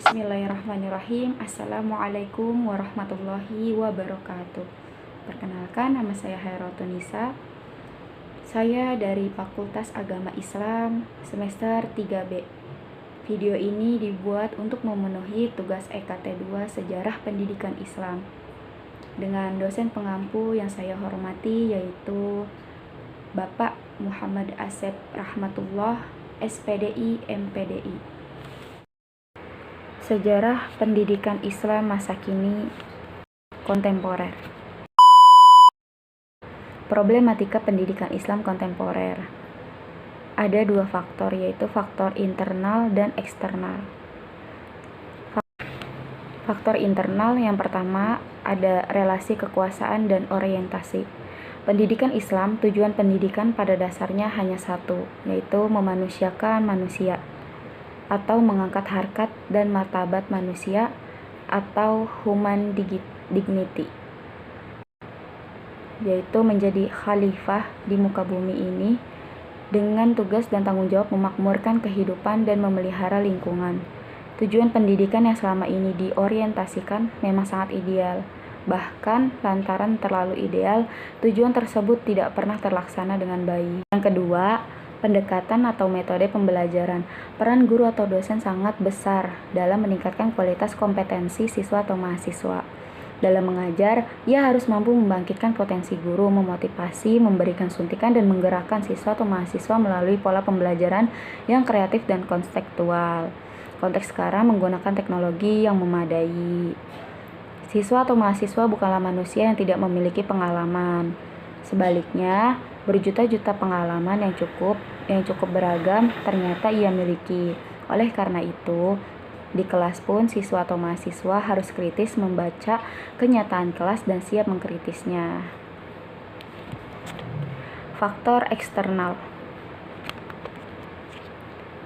Bismillahirrahmanirrahim. Assalamualaikum warahmatullahi wabarakatuh. Perkenalkan, nama saya Hairotun Nisa. Saya dari Fakultas Agama Islam semester 3B. Video ini dibuat untuk memenuhi tugas EKT 2 Sejarah Pendidikan Islam dengan dosen pengampu yang saya hormati, yaitu Bapak Muhammad Asep Rahmatullah, SPDI MPDI. Sejarah Pendidikan Islam Masa Kini Kontemporer. Problematika pendidikan Islam kontemporer. Ada dua faktor, yaitu faktor internal dan eksternal. Faktor internal yang pertama ada relasi kekuasaan dan orientasi. Pendidikan Islam, tujuan pendidikan pada dasarnya hanya satu, yaitu memanusiakan manusia, atau mengangkat harkat dan martabat manusia, atau human dignity, yaitu menjadi khalifah di muka bumi ini dengan tugas dan tanggung jawab memakmurkan kehidupan dan memelihara lingkungan. Tujuan pendidikan yang selama ini diorientasikan memang sangat ideal. Bahkan lantaran terlalu ideal, tujuan tersebut tidak pernah terlaksana dengan baik. Yang kedua, pendekatan atau metode pembelajaran. Peran guru atau dosen sangat besar dalam meningkatkan kualitas kompetensi siswa atau mahasiswa. Dalam mengajar, ia harus mampu membangkitkan potensi guru, memotivasi, memberikan suntikan, dan menggerakkan siswa atau mahasiswa melalui pola pembelajaran yang kreatif dan konseptual. Konteks sekarang menggunakan teknologi yang memadai. Siswa atau mahasiswa bukanlah manusia yang tidak memiliki pengalaman. Sebaliknya, berjuta-juta pengalaman yang cukup beragam ternyata ia miliki. Oleh karena itu, di kelas pun siswa atau mahasiswa harus kritis membaca kenyataan kelas dan siap mengkritisnya. Faktor eksternal.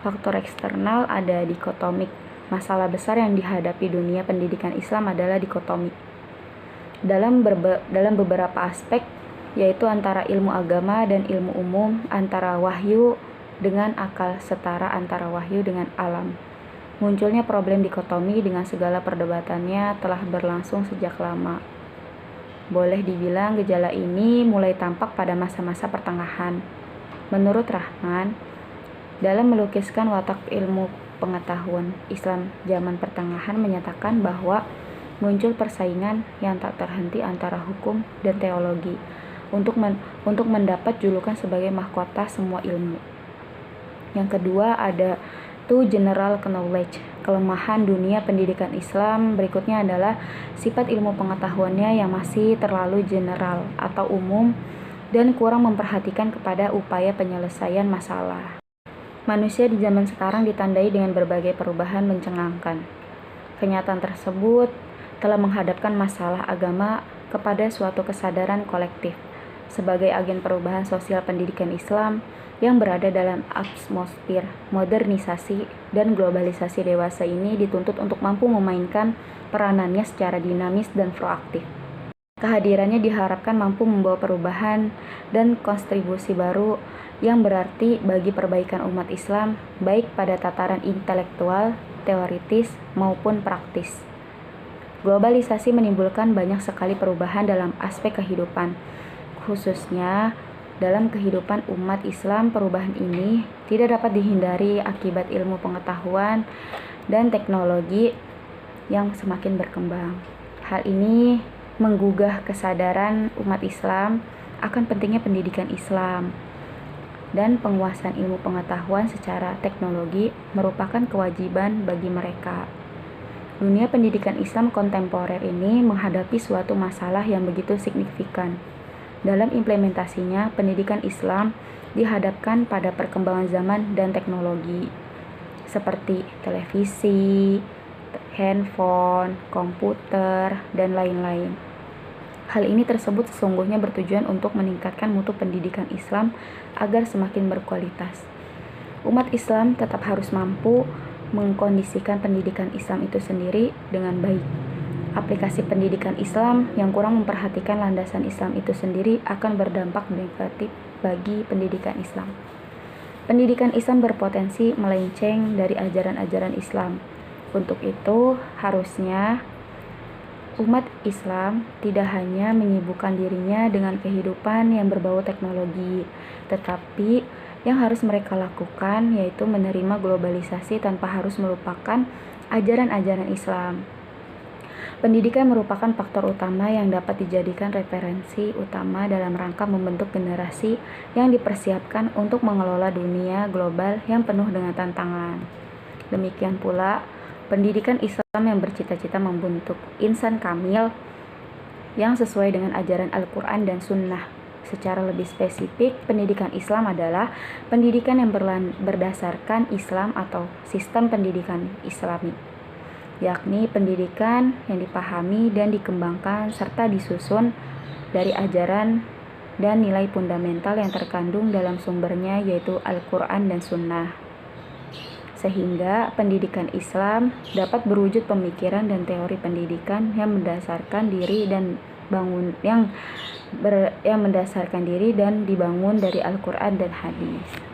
Faktor eksternal ada dikotomik. Masalah besar yang dihadapi dunia pendidikan Islam adalah dikotomik. Dalam beberapa aspek, yaitu antara ilmu agama dan ilmu umum, antara wahyu dengan akal setara, antara wahyu dengan alam. Munculnya problem dikotomi dengan segala perdebatannya telah berlangsung sejak lama. Boleh dibilang gejala ini mulai tampak pada masa-masa pertengahan. Menurut Rahman, dalam melukiskan watak ilmu pengetahuan Islam zaman pertengahan menyatakan bahwa muncul persaingan yang tak terhenti antara hukum dan teologi untuk mendapat julukan sebagai mahkota semua ilmu. Yang kedua ada too general knowledge. Kelemahan dunia pendidikan Islam berikutnya adalah sifat ilmu pengetahuannya yang masih terlalu general atau umum dan kurang memperhatikan kepada upaya penyelesaian masalah. Manusia di zaman sekarang ditandai dengan berbagai perubahan mencengangkan. Kenyataan tersebut telah menghadapkan masalah agama kepada suatu kesadaran kolektif. Sebagai agen perubahan sosial pendidikan Islam yang berada dalam atmosfer modernisasi dan globalisasi dewasa ini dituntut untuk mampu memainkan peranannya secara dinamis dan proaktif. Kehadirannya diharapkan mampu membawa perubahan dan kontribusi baru yang berarti bagi perbaikan umat Islam, baik pada tataran intelektual, teoritis, maupun praktis. Globalisasi menimbulkan banyak sekali perubahan dalam aspek kehidupan, khususnya dalam kehidupan umat Islam. Perubahan ini tidak dapat dihindari akibat ilmu pengetahuan dan teknologi yang semakin berkembang. Hal ini menggugah kesadaran umat Islam akan pentingnya pendidikan Islam, dan penguasaan ilmu pengetahuan secara teknologi merupakan kewajiban bagi mereka. Dunia pendidikan Islam kontemporer ini menghadapi suatu masalah yang begitu signifikan. Dalam implementasinya, pendidikan Islam dihadapkan pada perkembangan zaman dan teknologi seperti televisi, handphone, komputer, dan lain-lain. Hal ini tersebut sesungguhnya bertujuan untuk meningkatkan mutu pendidikan Islam agar semakin berkualitas. Umat Islam tetap harus mampu mengkondisikan pendidikan Islam itu sendiri dengan baik. Aplikasi pendidikan Islam yang kurang memperhatikan landasan Islam itu sendiri akan berdampak negatif bagi pendidikan Islam. Pendidikan Islam berpotensi melenceng dari ajaran-ajaran Islam. Untuk itu, harusnya umat Islam tidak hanya menyibukkan dirinya dengan kehidupan yang berbau teknologi, tetapi yang harus mereka lakukan yaitu menerima globalisasi tanpa harus melupakan ajaran-ajaran Islam. Pendidikan merupakan faktor utama yang dapat dijadikan referensi utama dalam rangka membentuk generasi yang dipersiapkan untuk mengelola dunia global yang penuh dengan tantangan. Demikian pula, pendidikan Islam yang bercita-cita membentuk insan kamil yang sesuai dengan ajaran Al-Quran dan Sunnah. Secara lebih spesifik, pendidikan Islam adalah pendidikan yang berdasarkan Islam atau sistem pendidikan Islami, yakni pendidikan yang dipahami dan dikembangkan serta disusun dari ajaran dan nilai fundamental yang terkandung dalam sumbernya yaitu Al-Quran dan Sunnah. Sehingga pendidikan Islam dapat berwujud pemikiran dan teori pendidikan yang mendasarkan diri dan mendasarkan diri dan dibangun dari Al-Quran dan hadis.